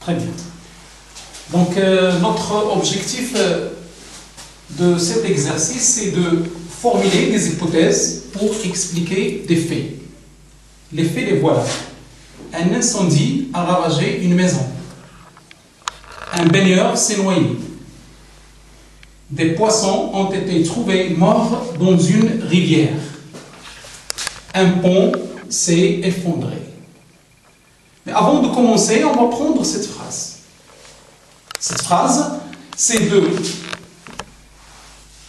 Très bien. Donc, notre objectif de cet exercice, c'est de formuler des hypothèses pour expliquer des faits. Les faits, les voilà. Un incendie a ravagé une maison. Un baigneur s'est noyé. Des poissons ont été trouvés morts dans une rivière. Un pont s'est effondré. Mais avant de commencer, on va prendre cette phrase. Cette phrase, c'est de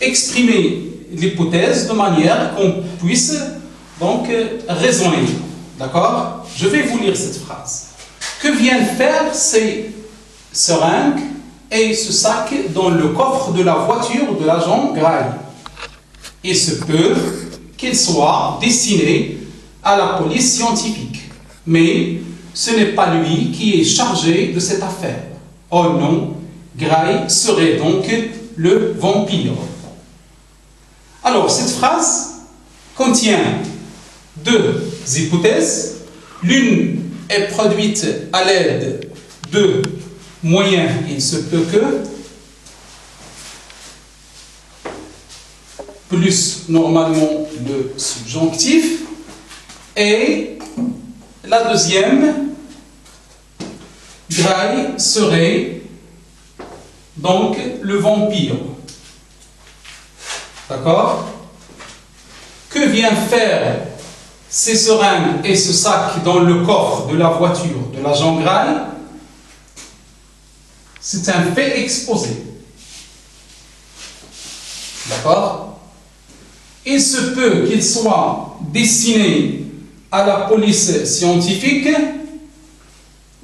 exprimer l'hypothèse de manière qu'on puisse donc raisonner. D'accord? Je vais vous lire cette phrase. Que viennent faire ces seringues et ce sac dans le coffre de la voiture de l'agent Gray? Il se peut qu'il soit destiné à la police scientifique. Mais ce n'est pas lui qui est chargé de cette affaire. Oh non, Gray serait donc le vampire. Alors, cette phrase contient deux hypothèses. L'une est produite à l'aide de moyens, il se peut que, plus normalement le subjonctif, et la deuxième, Gray serait donc le vampire. D'accord? Que vient faire ces seringues et ce sac dans le coffre de la voiture de l'agent Gray? C'est un fait exposé. D'accord? Il se peut qu'il soit destiné à la police scientifique.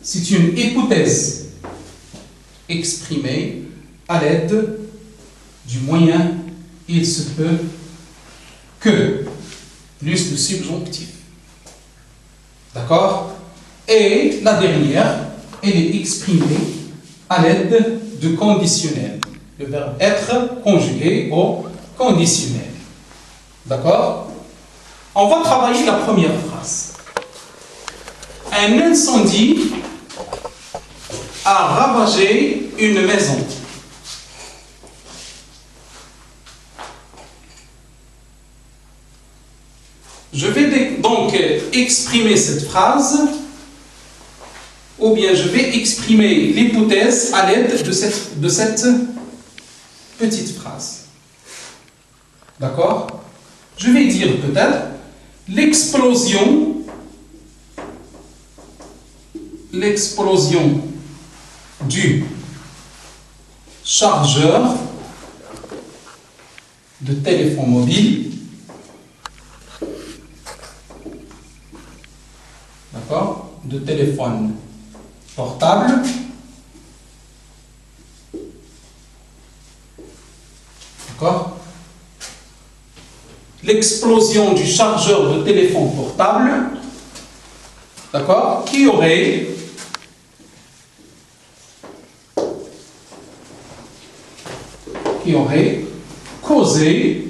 C'est une hypothèse exprimée à l'aide du moyen il se peut que, plus le subjonctif. D'accord? Et la dernière, elle est exprimée à l'aide du conditionnel. Le verbe être conjugué au conditionnel. D'accord? On va travailler la première phrase. Un incendie a ravagé une maison. Je vais donc exprimer cette phrase, ou bien je vais exprimer l'hypothèse à l'aide de cette petite phrase. D'accord? Je vais dire peut-être l'explosion du chargeur de téléphone mobile, d'accord, de téléphone portable, d'accord, l'explosion du chargeur de téléphone portable, d'accord, qui aurait causé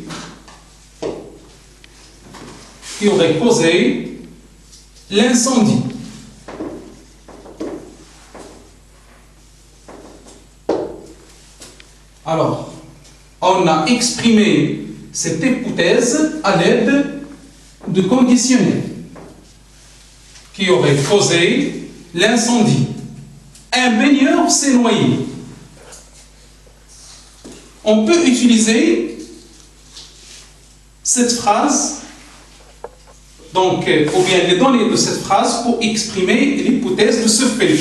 l'incendie. Alors, on a exprimé cette hypothèse à l'aide de conditionnel qui aurait causé l'incendie. Un baigneur s'est noyé. On peut utiliser cette phrase, donc, ou bien les données de cette phrase pour exprimer l'hypothèse de ce fait.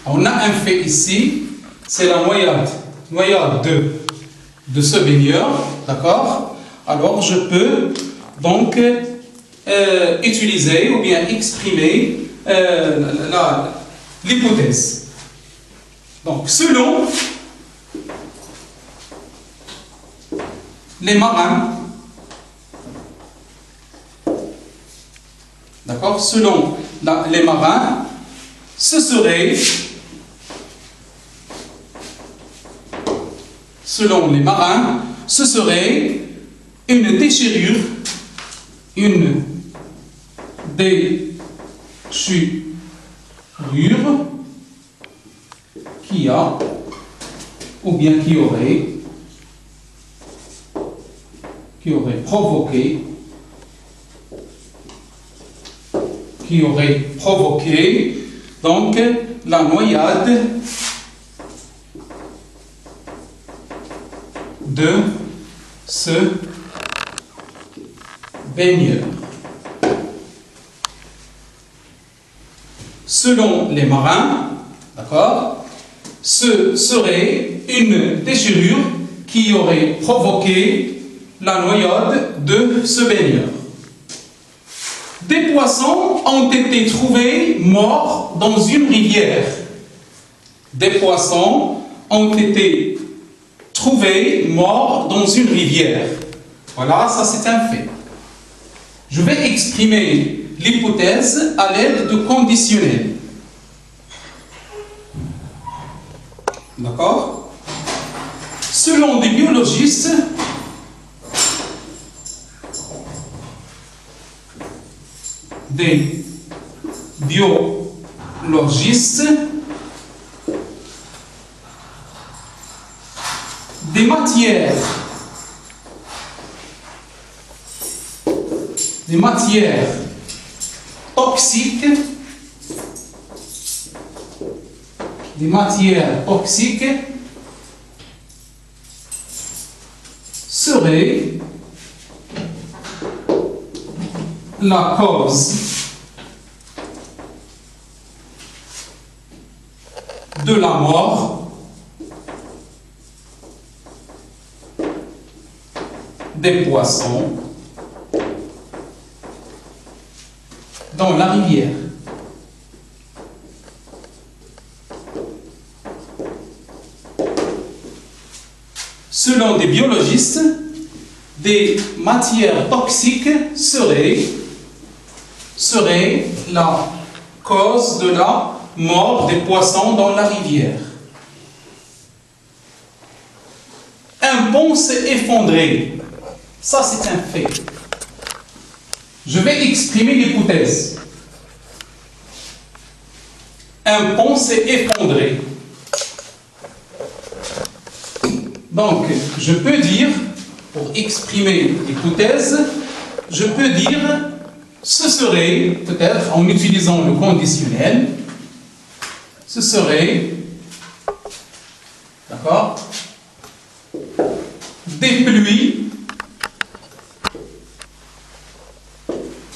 On a un fait ici, c'est la noyade de ce baigneur, d'accord? Alors, je peux donc utiliser ou bien exprimer l'hypothèse. Donc, selon les marins, d'accord, selon les marins, ce serait, selon les marins, ce serait une déchirure qui a, ou bien qui aurait provoqué donc la noyade de ce baigneur. Selon les marins, d'accord, ce serait une déchirure qui aurait provoqué la noyade de ce baigneur. Des poissons ont été trouvés morts dans une rivière. Des poissons ont été trouvés morts dans une rivière. Voilà, ça c'est un fait. Je vais exprimer l'hypothèse à l'aide de conditionnels. D'accord? Selon des biologistes, des matières toxiques seraient la cause de la mort des poissons dans la rivière. Selon des biologistes, des matières toxiques seraient la cause de la mort des poissons dans la rivière. Un pont s'est effondré. Ça, c'est un fait. Je vais exprimer l'hypothèse. Un pont s'est effondré. Donc, je peux dire, pour exprimer l'hypothèse, je peux dire, ce serait, peut-être en utilisant le conditionnel, ce serait, d'accord, des pluies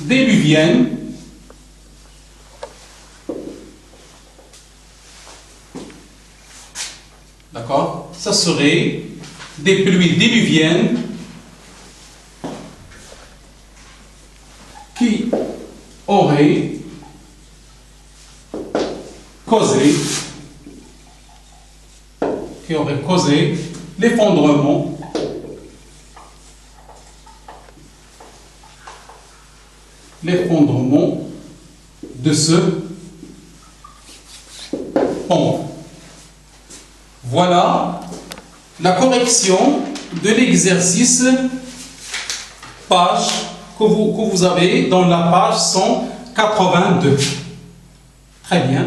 diluviennes d'accord, ça serait des pluies diluviennes qui auraient causé l'effondrement de ce pont. Voilà la correction de l'exercice page que vous avez dans la page 182. Très bien.